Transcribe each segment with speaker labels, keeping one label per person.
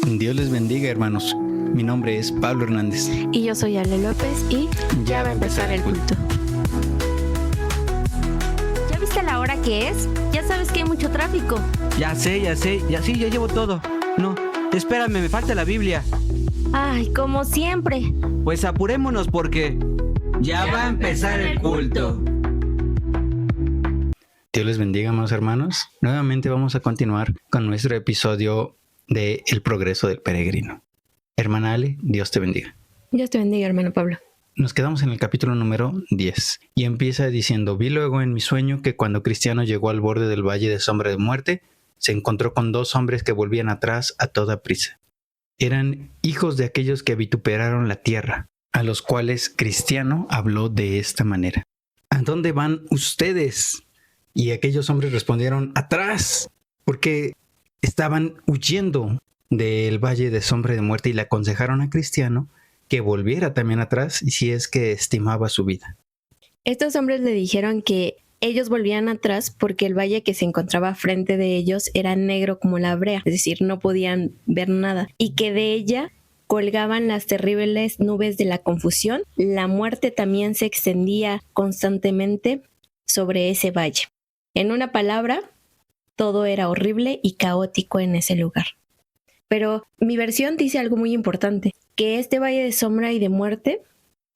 Speaker 1: Dios les bendiga, hermanos. Mi nombre es Pablo Hernández.
Speaker 2: Y yo soy Ale López y ya va a empezar el culto. ¿Ya viste la hora que es? Ya sabes que hay mucho tráfico.
Speaker 3: Ya sé, ya llevo todo. No, espérame, me falta la Biblia.
Speaker 2: Ay, como siempre.
Speaker 3: Pues apurémonos porque ya va a empezar el culto.
Speaker 1: Dios les bendiga, amados hermanos. Nuevamente vamos a continuar con nuestro episodio de El progreso del peregrino. Hermana Ale, Dios te bendiga.
Speaker 2: Dios te bendiga, hermano Pablo.
Speaker 1: Nos quedamos en el capítulo número 10 y empieza diciendo: vi luego en mi sueño que cuando Cristiano llegó al borde del valle de sombra de muerte, se encontró con dos hombres que volvían atrás a toda prisa. Eran hijos de aquellos que vituperaron la tierra, a los cuales Cristiano habló de esta manera: ¿a dónde van ustedes? Y aquellos hombres respondieron: atrás, porque estaban huyendo del valle de sombra de muerte, y le aconsejaron a Cristiano que volviera también atrás si es que estimaba su vida.
Speaker 2: Estos hombres le dijeron que ellos volvían atrás porque el valle que se encontraba frente de ellos era negro como la brea, es decir, no podían ver nada, y que de ella colgaban las terribles nubes de la confusión. La muerte también se extendía constantemente sobre ese valle. En una palabra, todo era horrible y caótico en ese lugar. Pero mi versión dice algo muy importante, que este valle de sombra y de muerte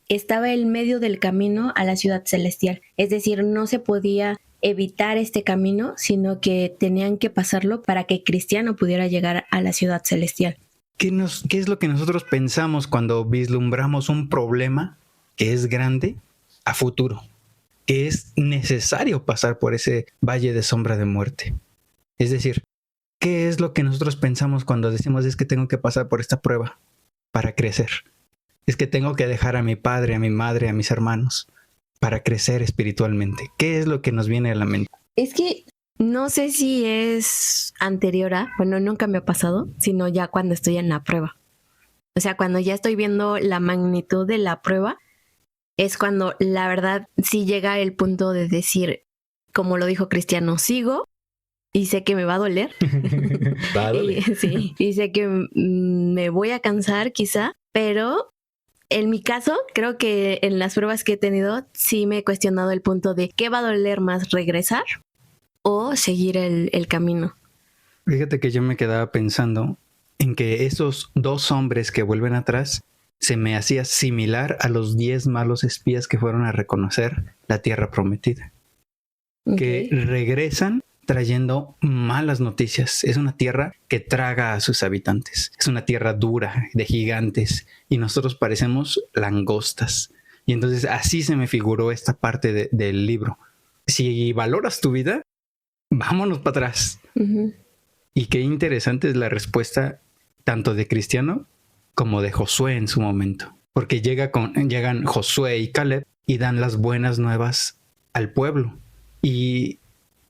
Speaker 2: estaba en medio del camino a la ciudad celestial. Es decir, no se podía evitar este camino, sino que tenían que pasarlo para que Cristiano pudiera llegar a la ciudad celestial.
Speaker 1: ¿Qué es lo que nosotros pensamos cuando vislumbramos un problema que es grande a futuro? Que es necesario pasar por ese valle de sombra de muerte. Es decir, ¿qué es lo que nosotros pensamos cuando decimos: es que tengo que pasar por esta prueba para crecer? Es que tengo que dejar a mi padre, a mi madre, a mis hermanos para crecer espiritualmente. ¿Qué es lo que nos viene a la mente?
Speaker 2: Es que no sé si es anterior a, bueno, nunca me ha pasado, sino ya cuando estoy en la prueba. O sea, cuando ya estoy viendo la magnitud de la prueba, es cuando la verdad sí llega el punto de decir, como lo dijo Cristiano, sigo y sé que me va a doler.
Speaker 1: Va a doler.
Speaker 2: Y sé que me voy a cansar quizá, pero en mi caso, creo que en las pruebas que he tenido, sí me he cuestionado el punto de ¿qué va a doler más, regresar o seguir el camino?
Speaker 1: Fíjate que yo me quedaba pensando en que esos dos hombres que vuelven atrás se me hacía similar a los 10 malos espías que fueron a reconocer la tierra prometida.
Speaker 2: Okay.
Speaker 1: Que regresan trayendo malas noticias. Es una tierra que traga a sus habitantes. Es una tierra dura, de gigantes, y nosotros parecemos langostas. Y entonces así se me figuró esta parte del libro. Si valoras tu vida, vámonos para atrás.
Speaker 2: Uh-huh.
Speaker 1: Y qué interesante es la respuesta tanto de Cristiano como de Josué en su momento. Porque llegan Josué y Caleb y dan las buenas nuevas al pueblo. Y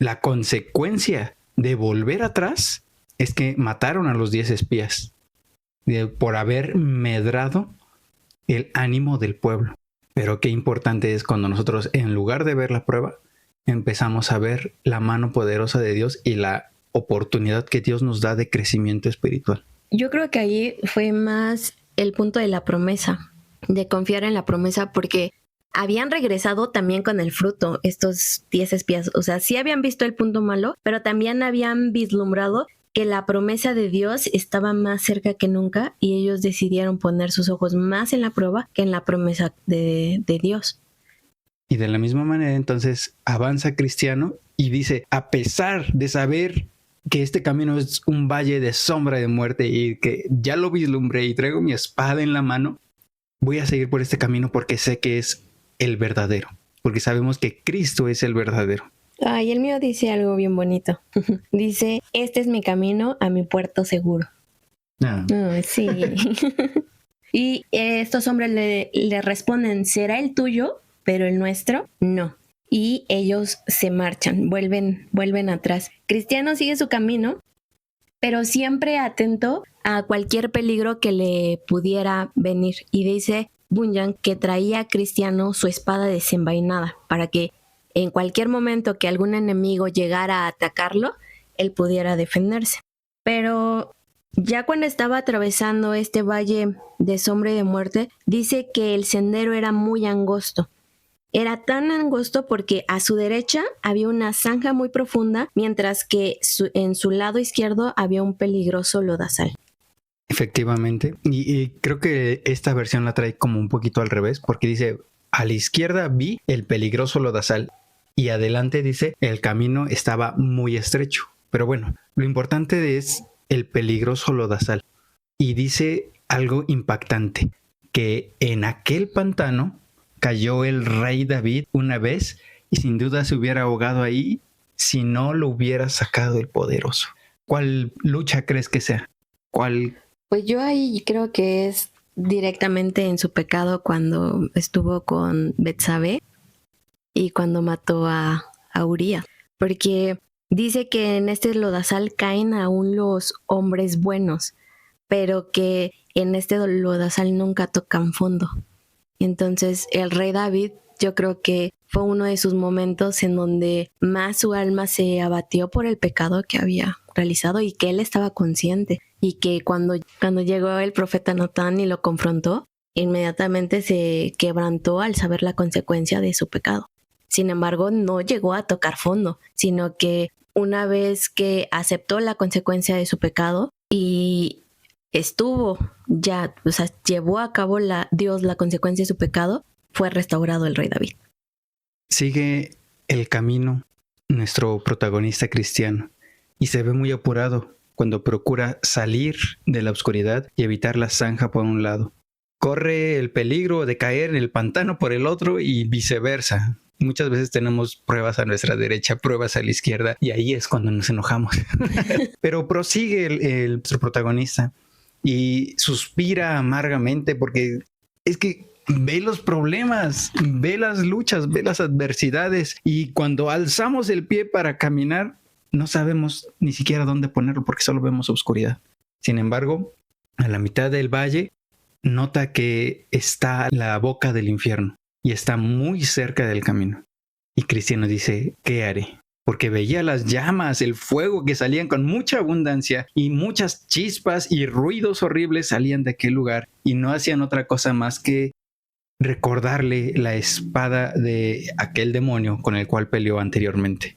Speaker 1: la consecuencia de volver atrás es que mataron a los 10 espías por haber medrado el ánimo del pueblo. Pero qué importante es cuando nosotros, en lugar de ver la prueba, empezamos a ver la mano poderosa de Dios y la oportunidad que Dios nos da de crecimiento espiritual.
Speaker 2: Yo creo que ahí fue más el punto de la promesa, de confiar en la promesa, porque habían regresado también con el fruto estos 10 espías. O sea, sí habían visto el punto malo, pero también habían vislumbrado que la promesa de Dios estaba más cerca que nunca, y ellos decidieron poner sus ojos más en la prueba que en la promesa de Dios.
Speaker 1: Y de la misma manera, entonces, avanza Cristiano y dice: a pesar de saber que este camino es un valle de sombra de muerte y que ya lo vislumbré y traigo mi espada en la mano, voy a seguir por este camino porque sé que es el verdadero, porque sabemos que Cristo es el verdadero.
Speaker 2: Ay, el mío dice algo bien bonito. Dice: este es mi camino a mi puerto seguro. Sí. Y estos hombres le responden: ¿será el tuyo, pero el nuestro no? Y ellos se marchan, vuelven atrás. Cristiano sigue su camino, pero siempre atento a cualquier peligro que le pudiera venir. Y dice Bunyan que traía a Cristiano su espada desenvainada para que en cualquier momento que algún enemigo llegara a atacarlo, él pudiera defenderse. Pero Ya cuando estaba atravesando este valle de sombra y de muerte, dice que el sendero era muy angosto. Era tan angosto porque a su derecha había una zanja muy profunda, mientras que en su lado izquierdo había un peligroso lodazal.
Speaker 1: Efectivamente. Y creo que esta versión la trae como un poquito al revés, porque dice, a la izquierda vi el peligroso lodazal y adelante dice, el camino estaba muy estrecho. Pero bueno, lo importante es el peligroso lodazal. Y dice algo impactante, que en aquel pantano cayó el rey David una vez y sin duda se hubiera ahogado ahí si no lo hubiera sacado el poderoso. ¿Cuál lucha crees que sea? ¿Cuál?
Speaker 2: Pues yo ahí creo que es directamente en su pecado cuando estuvo con Betsabé y cuando mató a Urías. Porque dice que en este lodazal caen aún los hombres buenos, pero que en este lodazal nunca tocan fondo. Entonces el rey David, yo creo que fue uno de sus momentos en donde más su alma se abatió por el pecado que había realizado y que él estaba consciente. Y que cuando llegó el profeta Natán y lo confrontó, inmediatamente se quebrantó al saber la consecuencia de su pecado. Sin embargo, no llegó a tocar fondo, sino que una vez que aceptó la consecuencia de su pecado y estuvo ya, o sea, llevó a cabo Dios la consecuencia de su pecado, fue restaurado el rey David.
Speaker 1: Sigue el camino nuestro protagonista cristiano y se ve muy apurado cuando procura salir de la oscuridad y evitar la zanja por un lado. Corre el peligro de caer en el pantano por el otro y viceversa. Muchas veces tenemos pruebas a nuestra derecha, pruebas a la izquierda y ahí es cuando nos enojamos. Pero prosigue nuestro protagonista y suspira amargamente porque es que ve los problemas, ve las luchas, ve las adversidades y cuando alzamos el pie para caminar no sabemos ni siquiera dónde ponerlo porque solo vemos oscuridad. Sin embargo, a la mitad del valle nota que está la boca del infierno y está muy cerca del camino. Y Cristiano dice, ¿qué haré? Porque veía las llamas, el fuego que salían con mucha abundancia y muchas chispas y ruidos horribles salían de aquel lugar y no hacían otra cosa más que recordarle la espada de aquel demonio con el cual peleó anteriormente.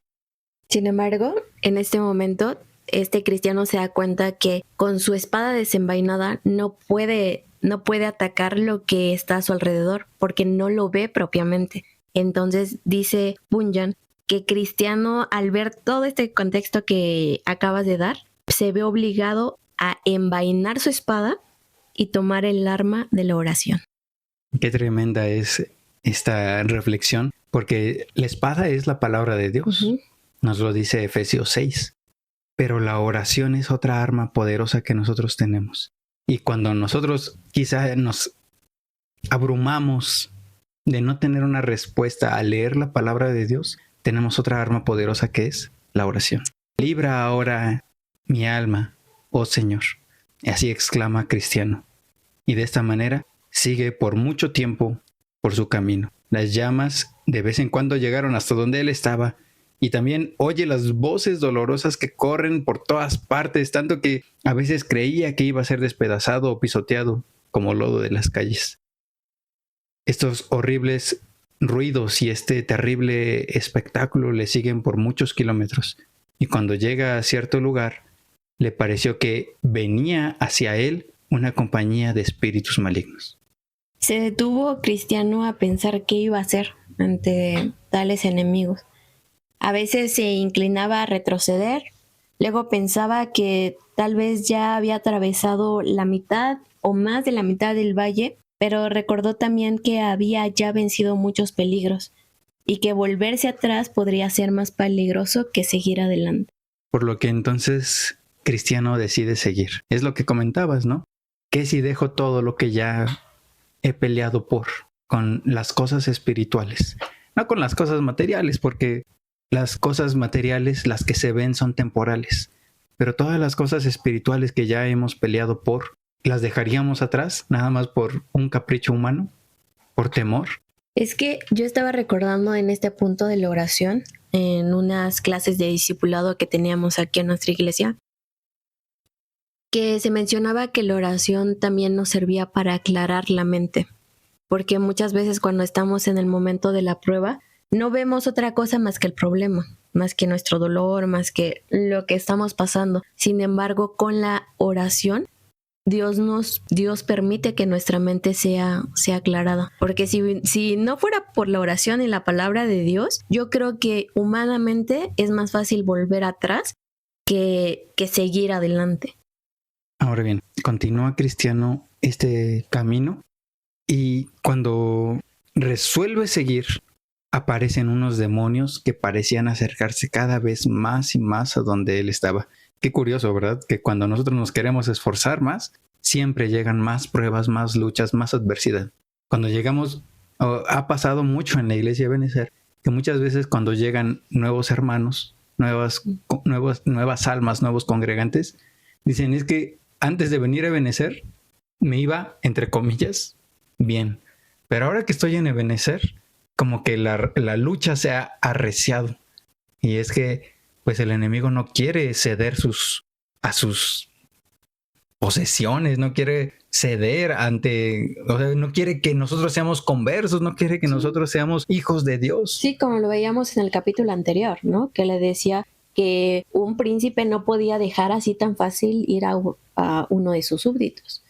Speaker 2: Sin embargo, en este momento, este cristiano se da cuenta que con su espada desenvainada no puede atacar lo que está a su alrededor porque no lo ve propiamente. Entonces dice Bunyan que Cristiano, al ver todo este contexto que acabas de dar, se ve obligado a envainar su espada y tomar el arma de la oración.
Speaker 1: Qué tremenda es esta reflexión, porque la espada es la palabra de Dios. Uh-huh. Nos lo dice Efesios 6. Pero la oración es otra arma poderosa que nosotros tenemos. Y cuando nosotros quizá nos abrumamos de no tener una respuesta al leer la palabra de Dios, tenemos otra arma poderosa que es la oración. Libra ahora mi alma, oh Señor. Así exclama Cristiano. Y de esta manera sigue por mucho tiempo por su camino. Las llamas de vez en cuando llegaron hasta donde él estaba y también oye las voces dolorosas que corren por todas partes, tanto que a veces creía que iba a ser despedazado o pisoteado como lodo de las calles. Estos horribles ruidos y este terrible espectáculo le siguen por muchos kilómetros y cuando llega a cierto lugar le pareció que venía hacia él una compañía de espíritus malignos.
Speaker 2: Se detuvo Cristiano a pensar qué iba a hacer ante tales enemigos. A veces se inclinaba a retroceder, luego pensaba que tal vez ya había atravesado la mitad o más de la mitad del valle, pero recordó también que había ya vencido muchos peligros y que volverse atrás podría ser más peligroso que seguir adelante.
Speaker 1: Por lo que entonces Cristiano decide seguir. Es lo que comentabas, ¿no? ¿Qué si dejo todo lo que ya he peleado con las cosas espirituales? No con las cosas materiales, porque las cosas materiales, las que se ven, son temporales. Pero todas las cosas espirituales que ya hemos peleado ¿las dejaríamos atrás nada más por un capricho humano? ¿Por temor?
Speaker 2: Es que yo estaba recordando en este punto de la oración, en unas clases de discipulado que teníamos aquí en nuestra iglesia, que se mencionaba que la oración también nos servía para aclarar la mente, porque muchas veces cuando estamos en el momento de la prueba, no vemos otra cosa más que el problema, más que nuestro dolor, más que lo que estamos pasando. Sin embargo, con la oración, Dios permite que nuestra mente sea aclarada. Porque si no fuera por la oración y la palabra de Dios, yo creo que humanamente es más fácil volver atrás que seguir adelante.
Speaker 1: Ahora bien, continúa Cristiano este camino y cuando resuelve seguir, aparecen unos demonios que parecían acercarse cada vez más y más a donde él estaba. Qué curioso, ¿verdad? Que cuando nosotros nos queremos esforzar más, siempre llegan más pruebas, más luchas, más adversidad. Cuando llegamos, ha pasado mucho en la iglesia de Benecer, que muchas veces cuando llegan nuevos hermanos, nuevas almas, nuevos congregantes, dicen, es que antes de venir a Benecer, me iba, entre comillas, bien. Pero ahora que estoy en Ebenecer, como que la lucha se ha arreciado. Y es que pues el enemigo no quiere ceder a sus posesiones, no quiere ceder no quiere que nosotros seamos conversos, no quiere que nosotros seamos hijos de Dios.
Speaker 2: Sí, como lo veíamos en el capítulo anterior, ¿no? Que le decía que un príncipe no podía dejar así tan fácil ir a uno de sus súbditos.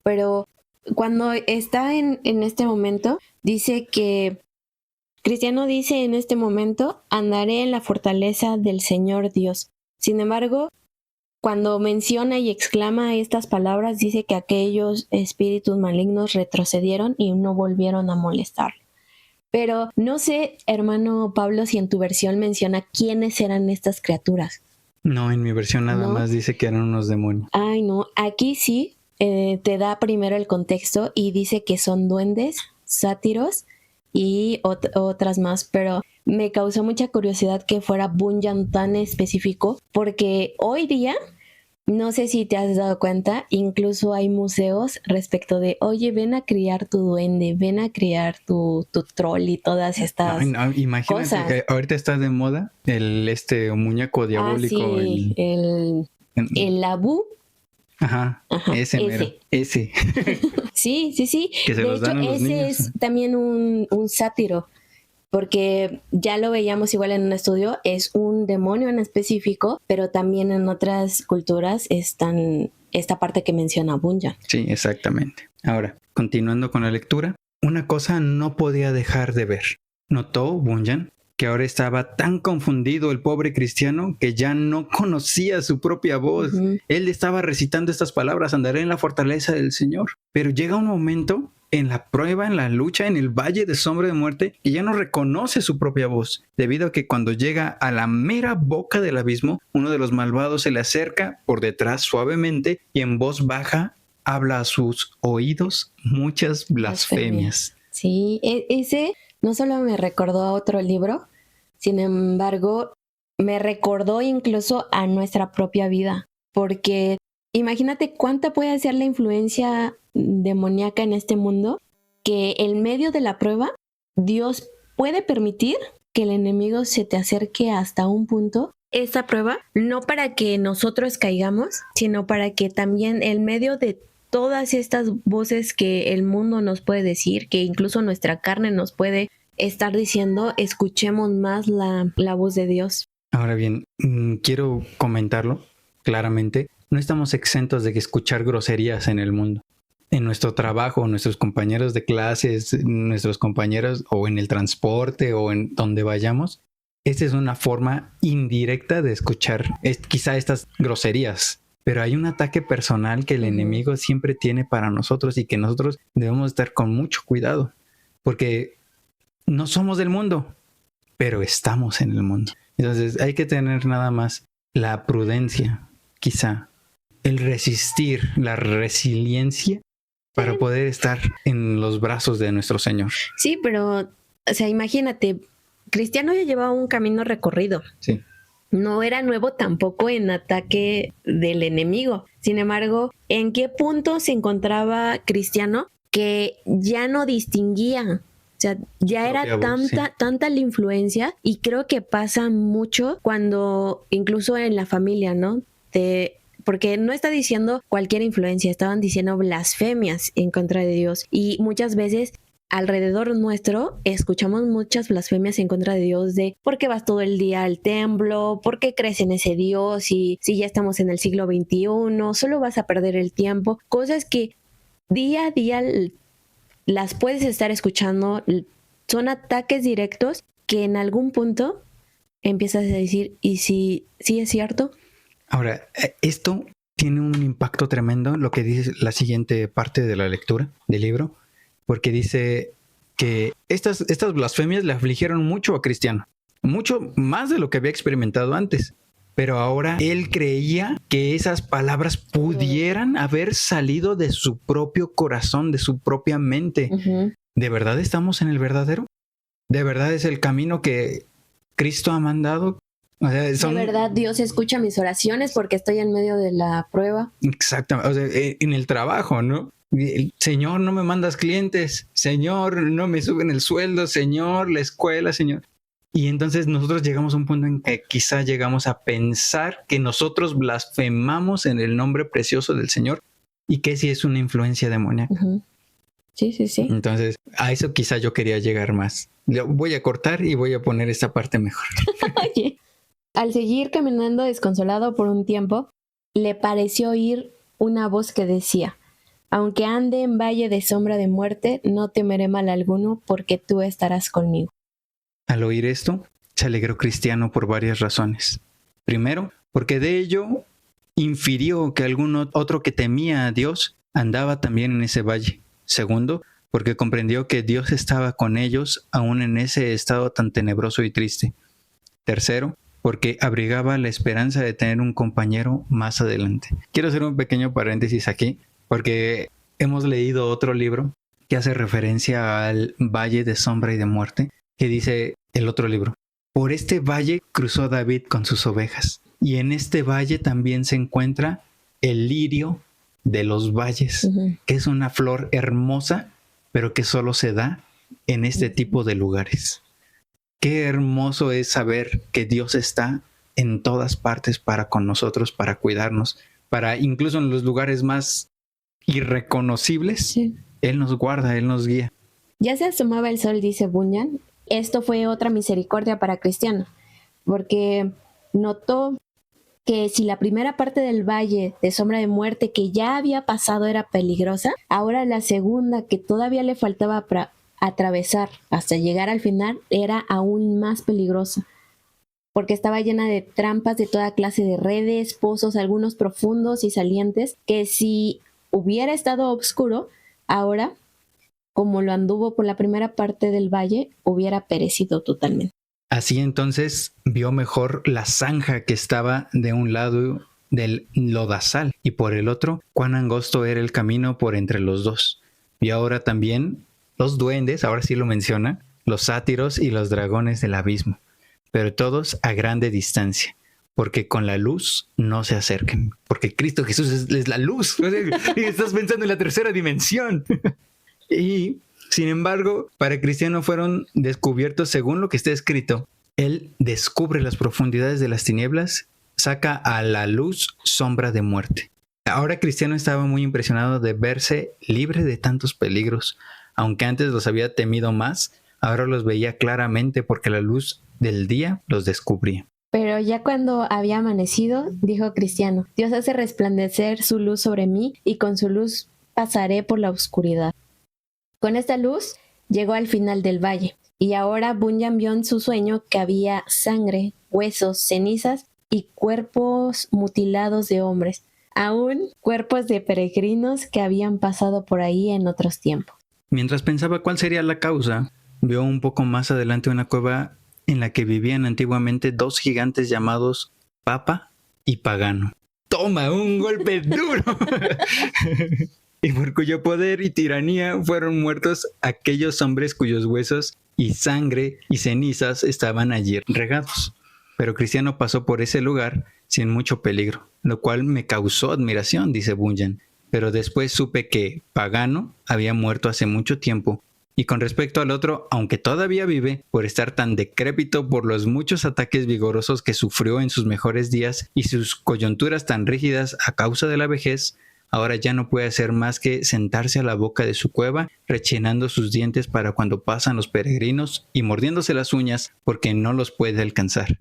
Speaker 2: Pero cuando está en este momento, dice que Cristiano dice en este momento, andaré en la fortaleza del Señor Dios. Sin embargo, cuando menciona y exclama estas palabras, dice que aquellos espíritus malignos retrocedieron y no volvieron a molestar. Pero no sé, hermano Pablo, si en tu versión menciona quiénes eran estas criaturas.
Speaker 1: No, en mi versión nada más dice que eran unos demonios.
Speaker 2: Ay, no, aquí sí te da primero el contexto y dice que son duendes, sátiros y otras más, pero me causó mucha curiosidad que fuera Bunyan tan específico, porque hoy día, no sé si te has dado cuenta, incluso hay museos respecto de, oye, ven a criar tu duende, ven a criar tu troll y todas estas
Speaker 1: imagínate
Speaker 2: cosas.
Speaker 1: Que ahorita está de moda el muñeco diabólico.
Speaker 2: Sí, el Labú.
Speaker 1: Ajá, ese.
Speaker 2: Sí.
Speaker 1: Que se
Speaker 2: de
Speaker 1: los
Speaker 2: hecho,
Speaker 1: dan a los
Speaker 2: ese
Speaker 1: niños.
Speaker 2: es también un sátiro, porque ya lo veíamos igual en un estudio, es un demonio en específico, pero también en otras culturas están esta parte que menciona Bunyan.
Speaker 1: Sí, exactamente. Ahora, continuando con la lectura, una cosa no podía dejar de ver. Notó Bunyan que ahora estaba tan confundido el pobre cristiano que ya no conocía su propia voz.
Speaker 2: Uh-huh.
Speaker 1: Él estaba recitando estas palabras, andaré en la fortaleza del Señor. Pero llega un momento en la prueba, en la lucha, en el valle de sombra de muerte, que ya no reconoce su propia voz, debido a que cuando llega a la mera boca del abismo, uno de los malvados se le acerca por detrás suavemente y en voz baja habla a sus oídos muchas blasfemias.
Speaker 2: Sí, ese no solo me recordó a otro libro, sin embargo, me recordó incluso a nuestra propia vida, porque imagínate cuánta puede ser la influencia demoníaca en este mundo, que en medio de la prueba, Dios puede permitir que el enemigo se te acerque hasta un punto. Esta prueba, no para que nosotros caigamos, sino para que también en medio de todas estas voces que el mundo nos puede decir, que incluso nuestra carne nos puede estar diciendo, escuchemos más la voz de Dios.
Speaker 1: Ahora bien, quiero comentarlo claramente. No estamos exentos de escuchar groserías en el mundo. En nuestro trabajo, nuestros compañeros de clases, nuestros compañeros o en el transporte o en donde vayamos. Esta es una forma indirecta de escuchar quizá estas groserías. Pero hay un ataque personal que el enemigo siempre tiene para nosotros y que nosotros debemos estar con mucho cuidado. Porque no somos del mundo, pero estamos en el mundo. Entonces hay que tener nada más la prudencia, quizá, el resistir, la resiliencia para poder estar en los brazos de nuestro Señor.
Speaker 2: Sí, pero, o sea, imagínate, Cristiano ya llevaba un camino recorrido.
Speaker 1: Sí.
Speaker 2: No era nuevo tampoco en ataque del enemigo. Sin embargo, ¿en qué punto se encontraba Cristiano que ya no distinguía? O sea, ya era tanta la influencia, y creo que pasa mucho cuando, incluso en la familia, ¿no? Te porque no está diciendo cualquier influencia, estaban diciendo blasfemias en contra de Dios. Y muchas veces alrededor nuestro escuchamos muchas blasfemias en contra de Dios de ¿por qué vas todo el día al templo? ¿Por qué crees en ese Dios? Y si ya estamos en el siglo XXI, solo vas a perder el tiempo. Cosas que día a día las puedes estar escuchando, son ataques directos que en algún punto empiezas a decir, ¿y si es cierto?
Speaker 1: Ahora, esto tiene un impacto tremendo, lo que dice la siguiente parte de la lectura del libro, porque dice que estas blasfemias le afligieron mucho a Cristiano, mucho más de lo que había experimentado antes. Pero ahora él creía que esas palabras pudieran haber salido de su propio corazón, de su propia mente.
Speaker 2: Uh-huh.
Speaker 1: ¿De verdad estamos en el verdadero? ¿De verdad es el camino que Cristo ha mandado? O sea,
Speaker 2: De verdad Dios escucha mis oraciones porque estoy en medio de la prueba.
Speaker 1: Exactamente, o sea, en el trabajo, ¿no? Señor, no me mandas clientes. Señor, no me suben el sueldo. Señor, la escuela, Señor. Y entonces nosotros llegamos a un punto en que quizá llegamos a pensar que nosotros blasfemamos en el nombre precioso del Señor y que sí es una influencia demoníaca.
Speaker 2: Uh-huh. Sí.
Speaker 1: Entonces, a eso quizá yo quería llegar más. Voy a cortar y voy a poner esta parte mejor.
Speaker 2: Oye. Al seguir caminando desconsolado por un tiempo, le pareció oír una voz que decía: aunque ande en valle de sombra de muerte, no temeré mal alguno, porque tú estarás conmigo.
Speaker 1: Al oír esto, se alegró Cristiano por varias razones. Primero, porque de ello infirió que algún otro que temía a Dios andaba también en ese valle. Segundo, porque comprendió que Dios estaba con ellos aún en ese estado tan tenebroso y triste. Tercero, porque abrigaba la esperanza de tener un compañero más adelante. Quiero hacer un pequeño paréntesis aquí, porque hemos leído otro libro que hace referencia al valle de sombra y de muerte, que dice el otro libro: por este valle cruzó David con sus ovejas, y en este valle también se encuentra el lirio de los valles, uh-huh, que es una flor hermosa, pero que solo se da en este tipo de lugares. Qué hermoso es saber que Dios está en todas partes para con nosotros, para cuidarnos, para incluso en los lugares más irreconocibles, sí. Él nos guarda, Él nos guía.
Speaker 2: Ya se asomaba el sol, dice Bunyan. Esto fue otra misericordia para Cristiano, porque notó que si la primera parte del valle de sombra de muerte que ya había pasado era peligrosa, ahora la segunda, que todavía le faltaba para atravesar hasta llegar al final, era aún más peligrosa, porque estaba llena de trampas de toda clase de redes, pozos, algunos profundos y salientes, que si hubiera estado oscuro, ahora, como lo anduvo por la primera parte del valle, hubiera perecido totalmente.
Speaker 1: Así entonces vio mejor la zanja que estaba de un lado del lodazal y por el otro cuán angosto era el camino por entre los dos. Y ahora también los duendes, ahora sí lo menciona, los sátiros y los dragones del abismo, pero todos a grande distancia, porque con la luz no se acercan, porque Cristo Jesús es la luz. Y estás pensando en la tercera dimensión. Y sin embargo, para Cristiano fueron descubiertos según lo que está escrito. Él descubre las profundidades de las tinieblas, saca a la luz sombra de muerte. Ahora Cristiano estaba muy impresionado de verse libre de tantos peligros. Aunque antes los había temido más, ahora los veía claramente porque la luz del día los descubría.
Speaker 2: Pero ya cuando había amanecido, dijo Cristiano: Dios hace resplandecer su luz sobre mí y con su luz pasaré por la oscuridad. Con esta luz llegó al final del valle, y ahora Bunyan vio en su sueño que había sangre, huesos, cenizas y cuerpos mutilados de hombres, aún cuerpos de peregrinos que habían pasado por ahí en otros tiempos.
Speaker 1: Mientras pensaba cuál sería la causa, vio un poco más adelante una cueva en la que vivían antiguamente dos gigantes llamados Papa y Pagano. ¡Toma, un golpe duro! Y por cuyo poder y tiranía fueron muertos aquellos hombres cuyos huesos y sangre y cenizas estaban allí regados. Pero Cristiano pasó por ese lugar sin mucho peligro, lo cual me causó admiración, dice Bunyan. Pero después supe que Pagano había muerto hace mucho tiempo Y con respecto al otro, aunque todavía vive, por estar tan decrépito por los muchos ataques vigorosos que sufrió en sus mejores días y sus coyunturas tan rígidas a causa de la vejez, ahora ya no puede hacer más que sentarse a la boca de su cueva, rechinando sus dientes para cuando pasan los peregrinos y mordiéndose las uñas porque no los puede alcanzar.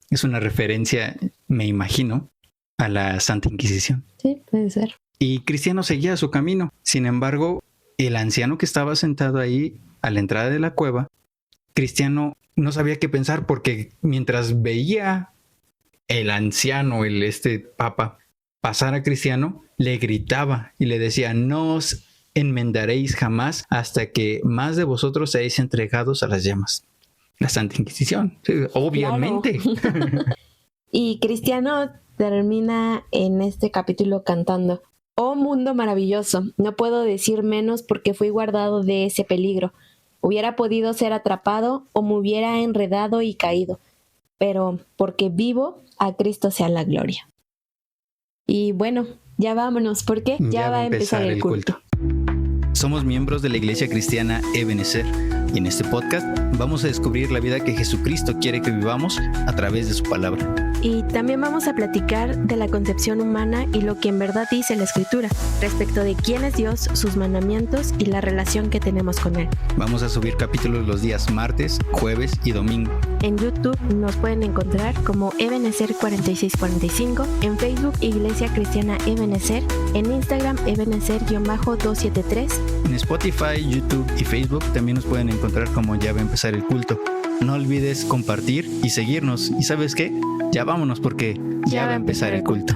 Speaker 1: Es una referencia, me imagino, a la Santa Inquisición.
Speaker 2: Sí, puede ser.
Speaker 1: Y Cristiano seguía su camino. Sin embargo, el anciano que estaba sentado ahí a la entrada de la cueva, Cristiano no sabía qué pensar porque mientras veía el anciano, este papa, pasar a Cristiano, le gritaba y le decía: no os enmendaréis jamás hasta que más de vosotros seáis entregados a las llamas. La Santa Inquisición, sí, obviamente.
Speaker 2: Claro. Y Cristiano termina en este capítulo cantando: oh mundo maravilloso, no puedo decir menos porque fui guardado de ese peligro. Hubiera podido ser atrapado o me hubiera enredado y caído, pero porque vivo, a Cristo sea la gloria. Y bueno, ya vámonos porque ya va a empezar el culto.
Speaker 1: Somos miembros de la Iglesia Cristiana Ebenezer y en este podcast vamos a descubrir la vida que Jesucristo quiere que vivamos a través de su palabra.
Speaker 2: Y también vamos a platicar de la concepción humana y lo que en verdad dice la Escritura respecto de quién es Dios, sus mandamientos y la relación que tenemos con Él.
Speaker 1: Vamos a subir capítulos los días martes, jueves y domingo.
Speaker 2: En YouTube nos pueden encontrar como Ebenezer 4645, en Facebook Iglesia Cristiana Ebenezer, en Instagram Ebenezer-273.
Speaker 1: En Spotify, YouTube y Facebook también nos pueden encontrar como Ya va a empezar el culto. No olvides compartir y seguirnos. ¿Y sabes qué? Ya vámonos porque ya va a empezar el culto.